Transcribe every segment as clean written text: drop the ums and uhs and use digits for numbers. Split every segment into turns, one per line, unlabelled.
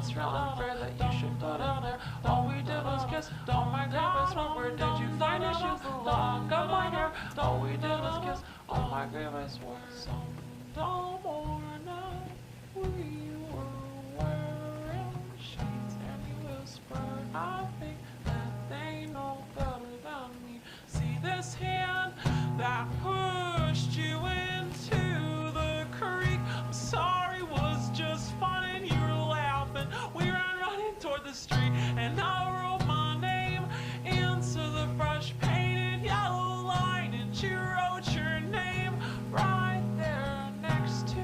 it's real unfair that you should put in there. All we did was kiss. Oh my goodness, where did you find your shoes? The lock of my hair. All we did was kiss. Oh my goodness, where some dumb or not, we were wearing sheets, and you whispered, I think that they know better than me. See this hand that pushed you into the creek. I'm sorry, was just fun and you were laughing. We ran running toward the street, and I wrote my name into the fresh painted yellow line, and you wrote your name right there next to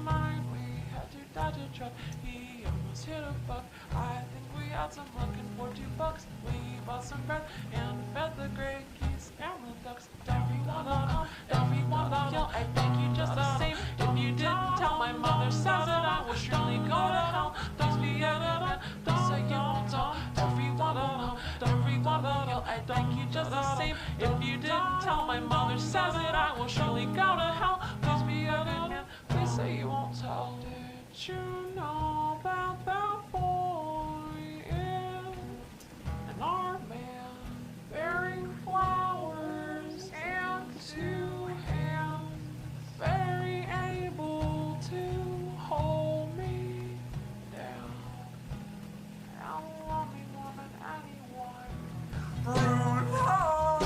mine. We had to dodge a truck, he almost hit a buck. I think we had some looking for $2. We bought some bread and fed the gray geese and the ducks. Everyone will yell, I thank you just the same. If you didn't tell my mother says it, I will surely go to hell. Don't be evident, don't say you won't tell. Everyone will know, everyone will yell, I thank you just the same. If you didn't tell my mother says it, I will surely go to hell. Please be evident, please say you won't tell. Did you know about that boy in an armband bearing flowers and 2 hands, very able to hold me down? I love me more than anyone.
Bruno,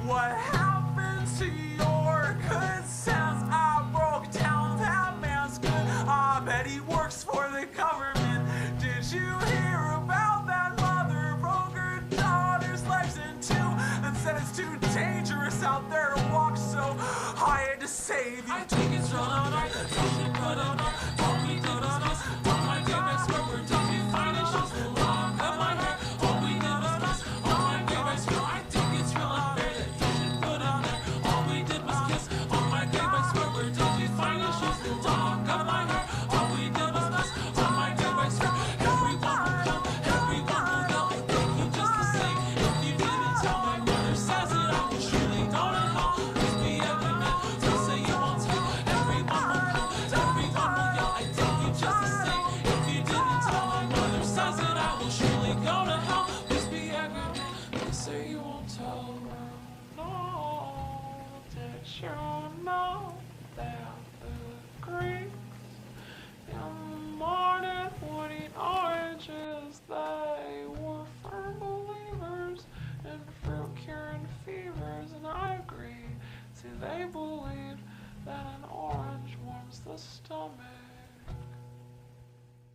what happened to your good sense? I broke down that man's good. I bet he works for the government. Did you hear about that mother broke her daughter's legs in 2 and said it's too dangerous out there to walk, so I had to save you?
I think it's real unfair that you should put in there. All we did was kiss. Oh my goodness, where did you find your shoes? The lock of my hair. All we did was kiss. Oh my goodness, I think it's real unfair that you should put in there. All we did was kiss. Oh my goodness, where did you find your shoes? The lock of my hair. All we did was kiss. Oh my goodness, everyone will come, everyone will yell, I thank you just the same. If you didn't tell my mother says it, I will surely go to hell. Please be evident, don't say you won't tell. Everyone will come, everyone will yell, I thank you just the same. If you didn't tell my mother says it, I will surely go to hell. Please be evident, please say you won't tell. No, did you know that the Greeks in the morning would eat oranges? They were firm believers in fruit curing fevers, and I agree. See, they believed that an orange warms the stomach.